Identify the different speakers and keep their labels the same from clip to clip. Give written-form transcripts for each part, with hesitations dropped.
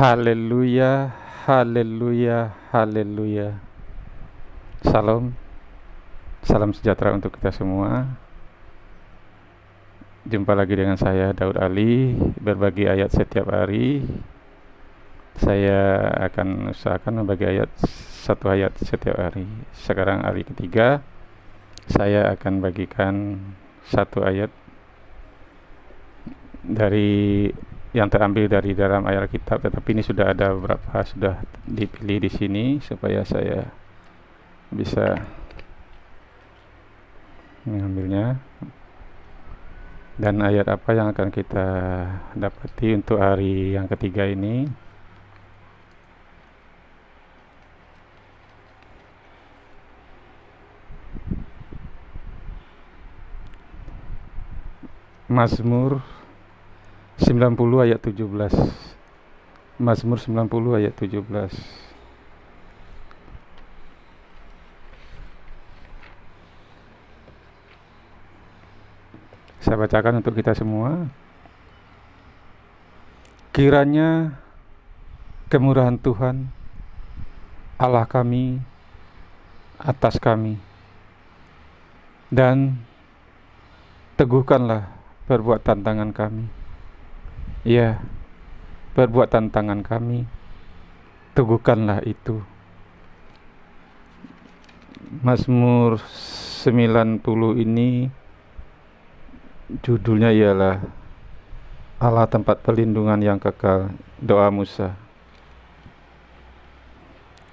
Speaker 1: Haleluya, haleluya, haleluya. Salam, salam sejahtera untuk kita semua. Jumpa lagi dengan saya Daud Ali, berbagi ayat setiap hari. Saya akan usahakan membagi satu ayat setiap hari. Sekarang hari ketiga, saya akan bagikan satu ayat dari yang terambil dari dalam ayat kitab, tetapi ini sudah ada beberapa sudah dipilih di sini supaya saya bisa mengambilnya. Dan ayat apa yang akan kita dapati untuk hari yang ketiga ini? Mazmur 90 ayat 17. Mazmur 90 ayat 17. Saya bacakan untuk kita semua. Kiranya kemurahan Tuhan Allah kami atas kami, dan teguhkanlah perbuatan tangan kami. Ya, perbuatan tangan kami, teguhkanlah itu. Mazmur 90 ini judulnya ialah Allah tempat perlindungan yang kekal, doa Musa.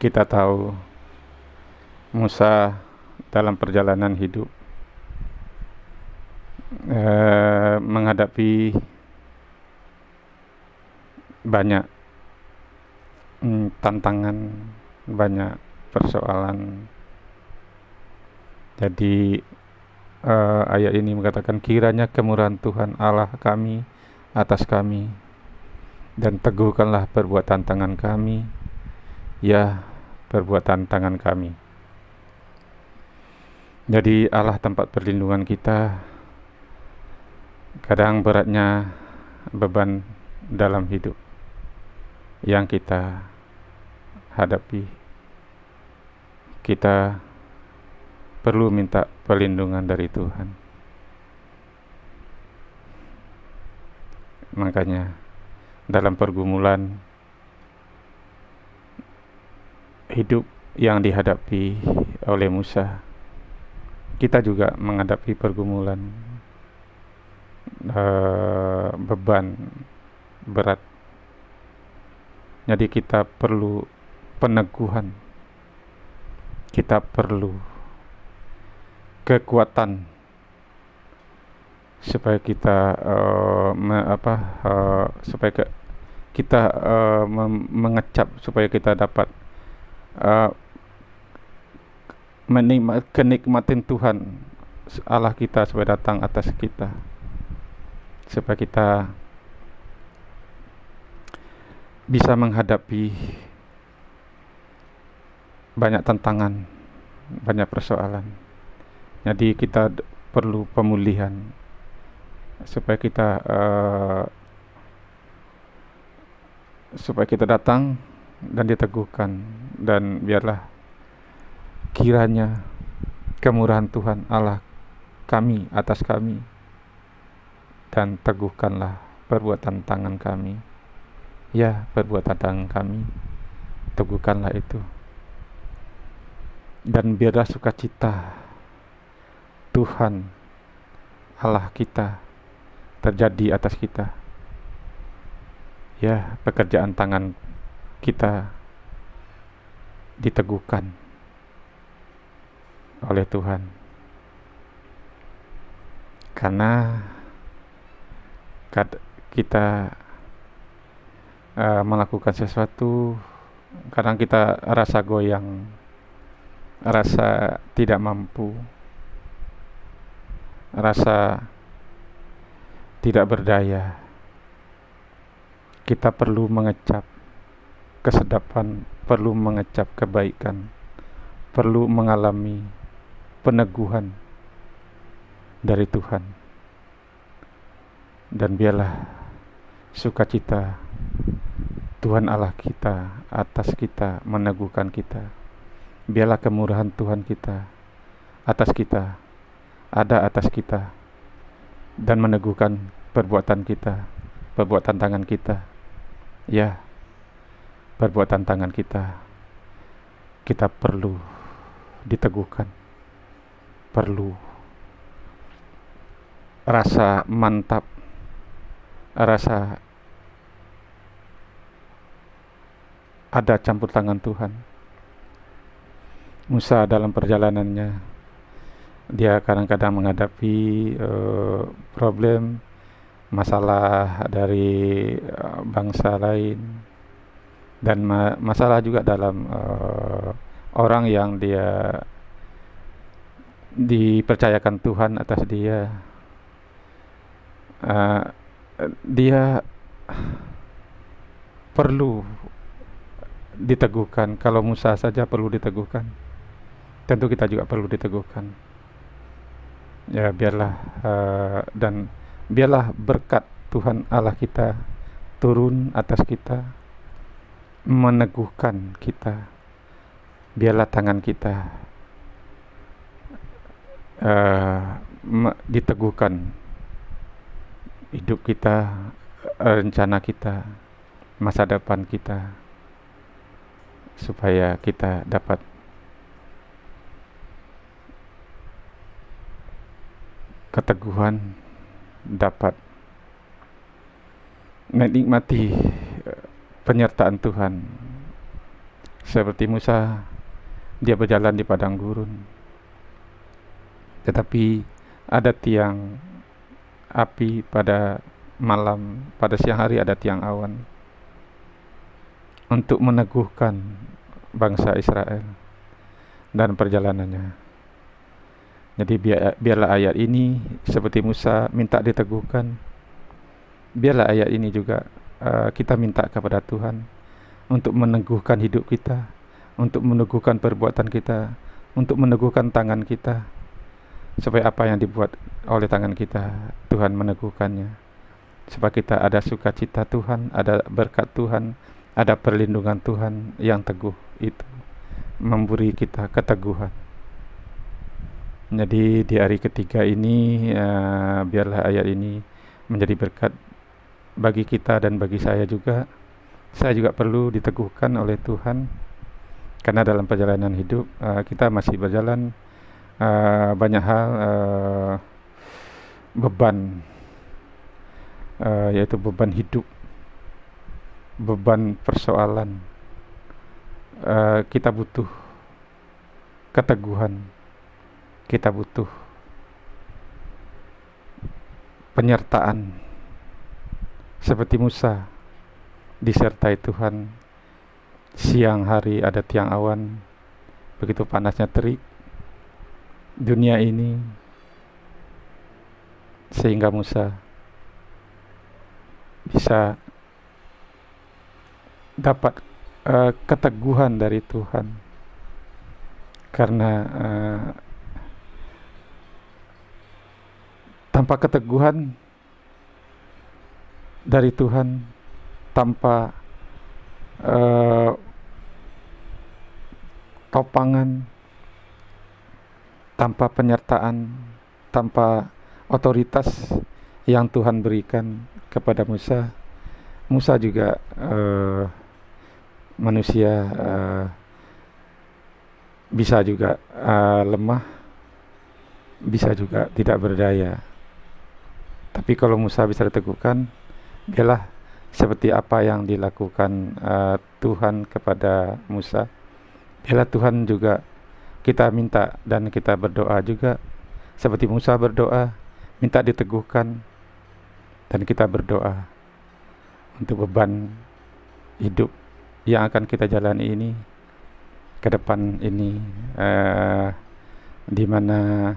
Speaker 1: Kita tahu Musa dalam perjalanan hidup menghadapi banyak tantangan, banyak persoalan. Jadi ayat ini mengatakan, kiranya kemurahan Tuhan Allah kami atas kami, dan teguhkanlah perbuatan tangan kami, ya perbuatan tangan kami. Jadi Allah tempat perlindungan kita. Kadang beratnya beban dalam hidup yang kita hadapi, kita perlu minta perlindungan dari Tuhan. Makanya dalam pergumulan hidup yang dihadapi oleh Musa, kita juga menghadapi pergumulan beban berat. Jadi kita perlu peneguhan, kita perlu kekuatan supaya kita kita mengecap, supaya kita dapat kenikmatan Tuhan Allah kita supaya datang atas kita, supaya kita bisa menghadapi banyak tantangan, banyak persoalan. Jadi kita perlu pemulihan supaya kita datang dan diteguhkan. Dan biarlah kiranya kemurahan Tuhan Allah kami atas kami, dan teguhkanlah perbuatan tangan kami, ya perbuatan tangan kami, teguhkanlah itu. Dan biarlah sukacita Tuhan Allah kita terjadi atas kita, ya pekerjaan tangan kita diteguhkan oleh Tuhan, karena kita melakukan sesuatu, kadang kita rasa goyang, rasa tidak mampu, rasa tidak berdaya. Kita perlu mengecap kesedapan, perlu mengecap kebaikan, perlu mengalami peneguhan dari Tuhan. Dan biarlah sukacita Tuhan Allah kita atas kita, meneguhkan kita. Biarlah kemurahan Tuhan kita atas kita, ada atas kita, dan meneguhkan perbuatan kita, perbuatan tangan kita. Ya, perbuatan tangan kita. Kita perlu diteguhkan, perlu rasa mantap, rasa ada campur tangan Tuhan. Musa dalam perjalanannya, dia kadang-kadang menghadapi problem, masalah dari bangsa lain, dan masalah juga dalam orang yang dia dipercayakan Tuhan atas dia. Dia perlu diteguhkan. Kalau Musa saja perlu diteguhkan, tentu kita juga perlu diteguhkan. Ya, biarlah dan biarlah berkat Tuhan Allah kita turun atas kita, meneguhkan kita. Biarlah tangan kita diteguhkan, hidup kita, rencana kita, masa depan kita, supaya kita dapat keteguhan, dapat menikmati penyertaan Tuhan. Seperti Musa, dia berjalan di padang gurun, tetapi ada tiang api pada malam, pada siang hari ada tiang awan untuk meneguhkan bangsa Israel dan perjalanannya. Jadi biarlah ayat ini seperti Musa minta diteguhkan, biarlah ayat ini juga kita minta kepada Tuhan untuk meneguhkan hidup kita, untuk meneguhkan perbuatan kita, untuk meneguhkan tangan kita, supaya apa yang dibuat oleh tangan kita, Tuhan meneguhkannya, supaya kita ada sukacita Tuhan, ada berkat Tuhan, ada perlindungan Tuhan yang teguh, itu memberi kita keteguhan. Jadi di hari ketiga ini biarlah ayat ini menjadi berkat bagi kita dan bagi saya juga. Saya juga perlu diteguhkan oleh Tuhan, karena dalam perjalanan hidup kita masih berjalan banyak hal, beban, yaitu beban hidup, beban persoalan. Kita butuh keteguhan, kita butuh penyertaan seperti Musa disertai Tuhan. Siang hari ada tiang awan, begitu panasnya terik dunia ini, sehingga Musa bisa dapat keteguhan dari Tuhan. Karena tanpa keteguhan dari Tuhan, tanpa topangan, tanpa penyertaan, tanpa otoritas yang Tuhan berikan kepada Musa, Musa juga manusia, bisa juga lemah, bisa juga tidak berdaya. Tapi kalau Musa bisa diteguhkan, biarlah seperti apa yang dilakukan Tuhan kepada Musa, biarlah Tuhan juga kita minta dan kita berdoa juga seperti Musa berdoa, minta diteguhkan, dan kita berdoa untuk beban hidup yang akan kita jalani ini ke depan ini, di mana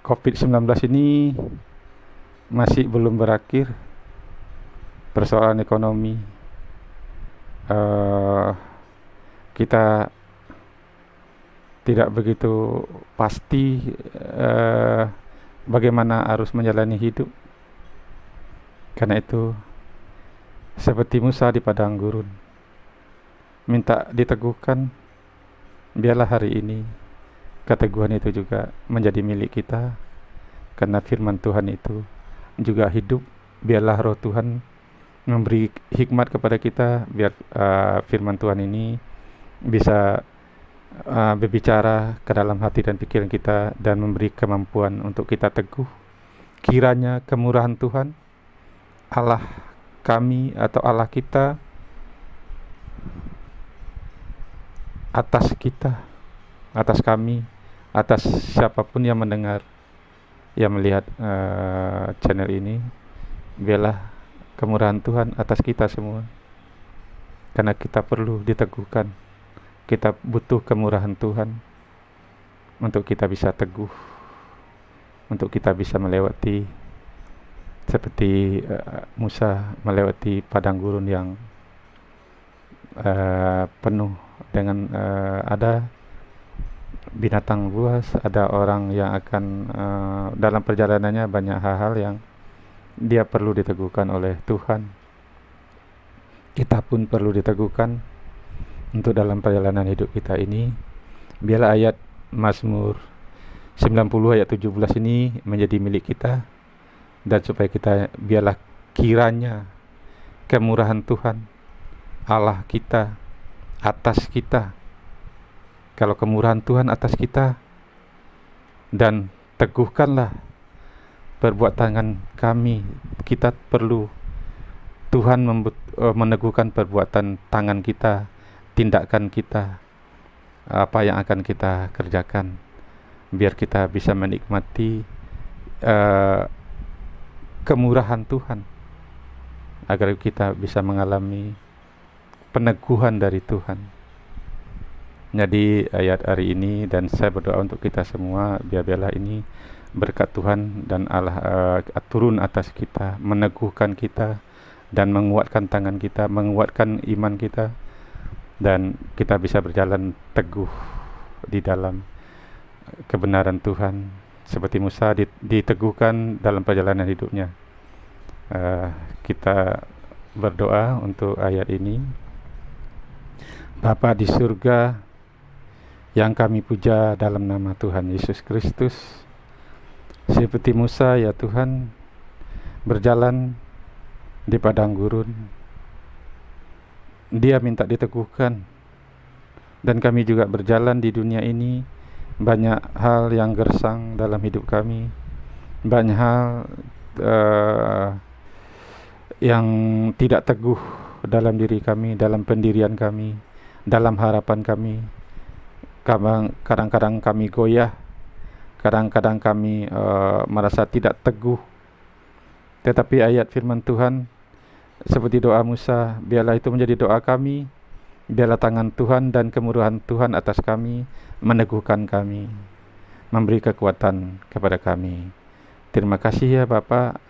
Speaker 1: COVID-19 ini masih belum berakhir. Persoalan ekonomi, kita tidak begitu pasti bagaimana harus menjalani hidup. Karena itu seperti Musa di padang gurun, minta diteguhkan. Biarlah hari ini keteguhan itu juga menjadi milik kita, karena firman Tuhan itu juga hidup. Biarlah roh Tuhan memberi hikmat kepada kita, biar firman Tuhan ini bisa berbicara ke dalam hati dan pikiran kita, dan memberi kemampuan untuk kita teguh. Kiranya kemurahan Tuhan, Allah kami atau Allah kita, atas kita, atas kami, atas siapapun yang mendengar, yang melihat channel ini, biarlah kemurahan Tuhan atas kita semua, karena kita perlu diteguhkan. Kita butuh kemurahan Tuhan untuk kita bisa teguh, untuk kita bisa melewati seperti Musa melewati padang gurun yang penuh dengan ada binatang buas, ada orang yang akan dalam perjalanannya banyak hal-hal yang dia perlu diteguhkan oleh Tuhan. Kita pun perlu diteguhkan untuk dalam perjalanan hidup kita ini. Biarlah ayat Mazmur 90 ayat 17 ini menjadi milik kita, dan supaya kita, biarlah kiranya kemurahan Tuhan Allah kita atas kita. Kalau kemurahan Tuhan atas kita, dan teguhkanlah perbuatan kami. Kita perlu Tuhan meneguhkan perbuatan tangan kita, tindakan kita, apa yang akan kita kerjakan, biar kita bisa menikmati kemurahan Tuhan, agar kita bisa mengalami peneguhan dari Tuhan. Jadi ayat hari ini, dan saya berdoa untuk kita semua, biarlah ini berkat Tuhan dan Allah turun atas kita, meneguhkan kita dan menguatkan tangan kita, menguatkan iman kita, dan kita bisa berjalan teguh di dalam kebenaran Tuhan, seperti Musa diteguhkan dalam perjalanan hidupnya. Kita berdoa untuk ayat ini. Bapa di surga, yang kami puja dalam nama Tuhan Yesus Kristus, seperti Musa ya Tuhan, berjalan di padang gurun, dia minta diteguhkan. Dan kami juga berjalan di dunia ini, banyak hal yang gersang dalam hidup kami, banyak hal yang tidak teguh dalam diri kami, dalam pendirian kami, dalam harapan kami. Kadang-kadang kami goyah, kadang-kadang kami merasa tidak teguh. Tetapi ayat firman Tuhan seperti doa Musa, biarlah itu menjadi doa kami. Biarlah tangan Tuhan dan kemurahan Tuhan atas kami meneguhkan kami, memberi kekuatan kepada kami. Terima kasih ya Bapa,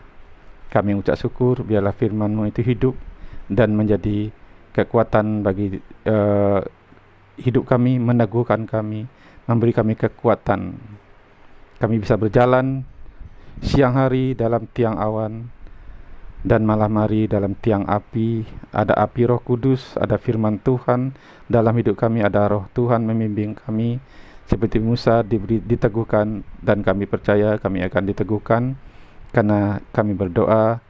Speaker 1: kami ucap syukur. Biarlah firman-Mu itu hidup dan menjadi kekuatan bagi hidup kami, meneguhkan kami, memberi kami kekuatan. Kami bisa berjalan siang hari dalam tiang awan, dan malam hari dalam tiang api. Ada api Roh Kudus, ada firman Tuhan dalam hidup kami, ada Roh Tuhan membimbing kami. Seperti Musa diteguhkan, dan kami percaya kami akan diteguhkan, karena kami berdoa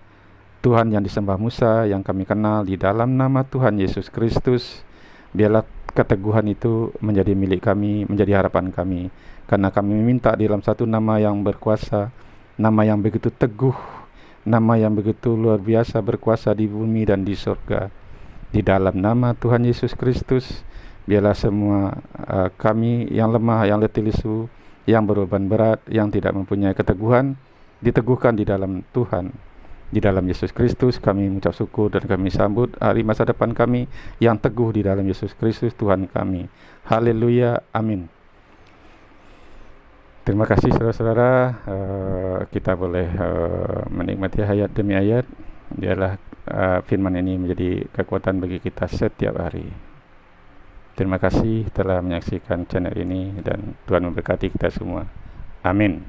Speaker 1: Tuhan yang disembah Musa, yang kami kenal, di dalam nama Tuhan Yesus Kristus. Biarlah keteguhan itu menjadi milik kami, menjadi harapan kami, karena kami meminta di dalam satu nama yang berkuasa, nama yang begitu teguh, nama yang begitu luar biasa, berkuasa di bumi dan di surga. Di dalam nama Tuhan Yesus Kristus, biarlah semua kami yang lemah, yang letih lesu, yang berbeban berat, yang tidak mempunyai keteguhan, diteguhkan di dalam Tuhan. Di dalam Yesus Kristus kami mengucap syukur, dan kami sambut hari masa depan kami yang teguh di dalam Yesus Kristus Tuhan kami. Haleluya, amin. Terima kasih saudara-saudara, kita boleh menikmati ayat demi ayat. Biarlah firman ini menjadi kekuatan bagi kita setiap hari. Terima kasih telah menyaksikan channel ini, dan Tuhan memberkati kita semua. Amin.